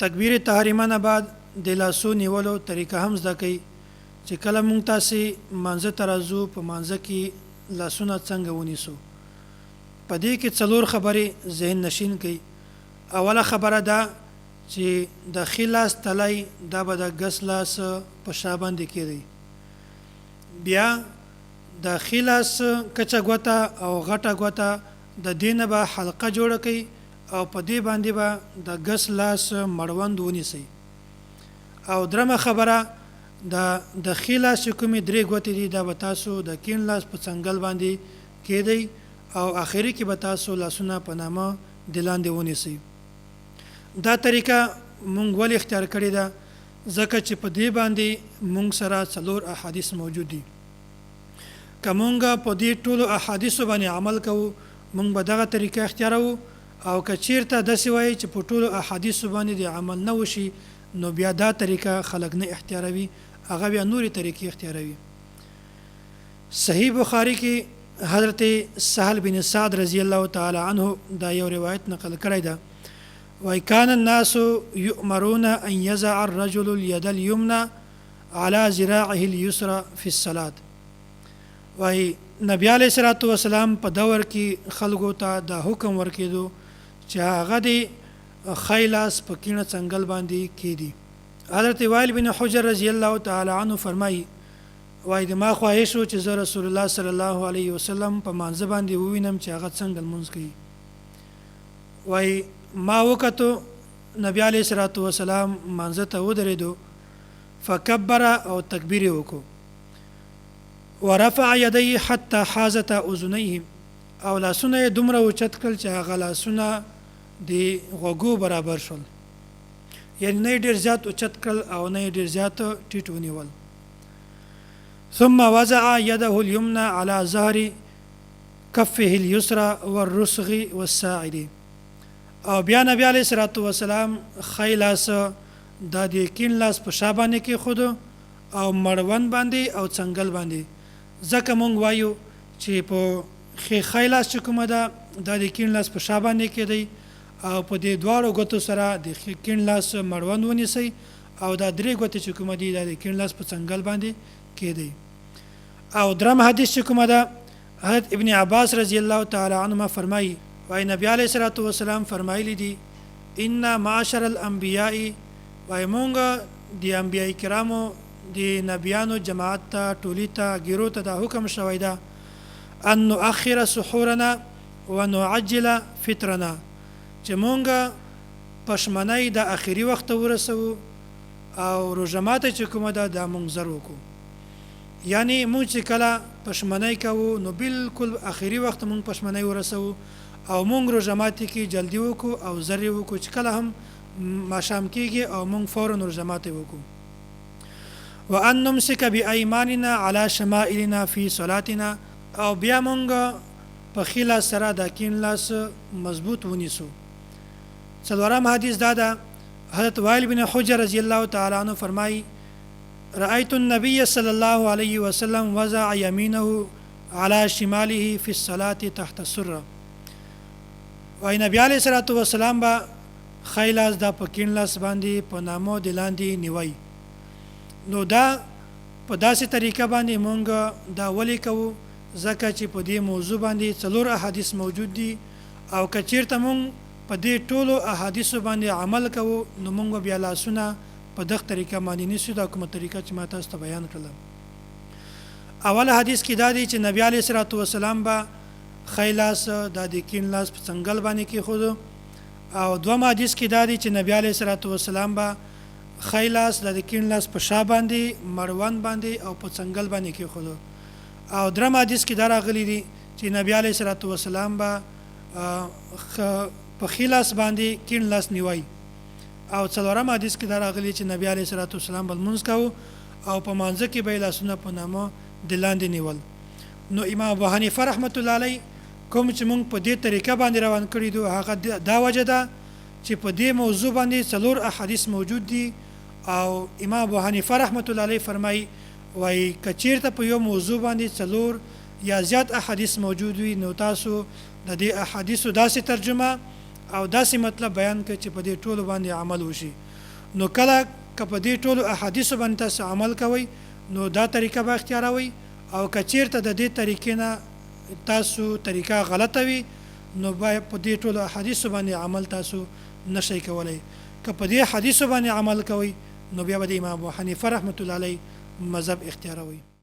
تکبیر تحریمه نه بعد د لاسو نیولو طریقه هم زده کوي چې کله مونږ تاسې مانځه ته راځو په مانځه کې لاسونه څنګه ونیسو. په دې کې څلور خبرې ذهن نشین کوي. اوله خبره ده چې د ښي لاس تلی دا به د ګس لاس په شا باندې کېدی، بیا د ښي لاس کچه ګوته او غټه ګوته د دې نه به حلقه جوړه کوي او په دې باندې به د ګس لاس مړوند ونیسئ. او درمه خبره د ښي لاس چې کومې درې ګوتې دي دا به تاسو د کیڼ لاس په څنګل باندې کېدئ او آخري کې به تاسو لاسونه په نامه د لاندې ونیسئ. دا طریقه مونږ ولې اختیار کړې ده؟ ځکه چې په دې باندې مونږ سره څلور احادیث موجود دي. که مونږ په دې ټولو احادیثو باندې عمل کوو مونږ به دغه طریقه اختیاروو، او که چیرته داسې وایي چې په ټولو احادیثو باندې د عمل نه وشي نو بیا دا طریقه خلک نه اختیاروي، هغه بیا نورې طریقې اختیاروي. صحیح بخاری کې حضرت سهل بن سعد رضی الله تعالی عنه دا یو روایت نقل کړی ده، وای کان الناس یؤمرون ان یضع الرجل الید الیمنى على ذراعه اليسرى فی الصلاة. وای نبی علیه الصلاة والسلام په دور کې خلکو ته دا حکم ورکېدو چې هغه د ښی لاس په کیڼه څنګل باندې کېدي. حضرت وائل بن حجر رضی الله تعالی عنه فرمایي، وای د ما خواهش و چې زه رسول الله صلی الله علیه وسلم په مانځه باندې ووینم چې هغه څنګه لمونځ کوي. وای ما وکتو نبی علیه الصلاة والسلام مانځه ته ودرېدو، فکبر او تکبیر یې وکړو، ورفع یدیه حتی حازت اذنیه، او لاسونه یې دومره اوچت کړل چې هغه لاسونه د غوږو برابر شول، یعنی نه یې ډېر زیات اوچت کړل او نه یې ډېر زیات ټیټ ونیول. ثم وضع یده الیمنى على ظهر کفه اليسرى والرسغ والساعد. او بیا نبی علیه الصلاة والسلام ښی لاس دا د کیڼ لاس په شا باندې کېښود او مړوند باندې او څنګل باندې. ځکه مونږ وایو چې په ښی لاس چې کومه ده دا د کیڼ لاس په شا باندې کېدی، او په دې دواړو ګوتو سره د کیڼ لاس مړوند ونیسئ، او دا درې ګوتې چې کومه دي دا د کیڼ لاس په څنګل باندې کېدی. او درم حدیث چې کومه ده حضرت ابن عباس رضی الله تعالی عنهما فرمایي، وای نبی علیه الصلاة والسلام فرمایلی دي ان معاشر الانبیاء، وای مونږ د انبیاء کرامو د نبیانو جماعت ته ټولي ته ګیرو ته دا حکم شوی ده ان نؤخر سحورنا ونعجل فطرنا، چې مونږ پشمنۍ د اخري وخت ورسوو او روژه ماته چې کومه ده دا مونږ زر وکړو. یعنی مونږ چې کله پشمنۍ کوو نو بالکل اخري وخت مونږ پشمنۍ ورسوو او مونږ روژه ماتې کې جلدي وکړو او زر یې وکړو، چې کله هم ماښام کېږي او مونږ فورا روژه ماتې وکړو. وان نمسک بایماننا علی شمائلنا فی صلاتنا، او بیا مونږ په ښي لاس سره د کیڼ لاس مضبوط ونیسو. څلورم حدیث دا ده، حضرت وائل بن حجر رضی الله تعالی عنه فرمایي رأیت النبی صلی الله علیه وسلم وضع یمینه علی شماله فی الصلاة تحت السره. وای نبی علیه الصلاة والسلام به ښی لاس دا په کیڼ لاس باندې په نامو د لاندې نیوی. نو دا په داسې طریقه باندې مونږ دا ولې کوو؟ ځکه چې په دې موضوع باندې څلور احادیث موجود دي، او که چیرته مونږ په دې ټولو احادیثو باندې عمل کوو نو مونږ بیا لاسونه په دغه طریقه باندې نیسو، دا کومه طریقه چې ما تاسو ته بیان کړله. اول حدیث کې دا دی چې نبی علیه الصلاة والسلام به ښی لاس دا د کیڼ لاس په څنګل باندې کېښود، او دوم حدیث کې دا دی چې نبی علیه الصلاة والسلام به ښی لاس د کیڼ لاس په شا باندې مړوند باندې او په څنګل باندې کېښود، او درم حدیث کې دا راغلی دی چې نبی علیه الصلاة والسلام به په ښي لاس باندې کیڼ لاس نیوی، او څلورم حدیث کې دا راغلی چې نبی علیه الصلاة والسلام به لمونځ کوو او په مانځه کې به یې لاسونه په نامه د لاندې نیول. نو امام ابو حنیفه رحمت الله علیه کوم چې مونږ په دې طریقه باندې روان کړي دو هغه دا وجه ده چې په دې موضوع باندې څلور احادیث موجود دي، او امام ابو حنیفه رحمت الله علیه فرمایي وای که چیرته په یو موضوع باندې څلور یا زیات احادیث موجود وي نو تاسو د دې احادیثو داسې ترجمه او داسې مطلب بیان کړي چې په دې ټولو باندې عمل وشي. نو کله که په دې ټولو احادیثو باندې تاسو عمل کوئ نو دا طریقه به اختیاروئ او که چیرته د دې طریقې نه تاسو طریقه غلطه وي نو باید په دې ټولو احادیثو باندې عمل تاسو نشئ کولی که په دې حدیثو باندې عمل کوئ نو بیا به د امام ابو حنیفه رحمت الله علیه مذهب اختیاروئ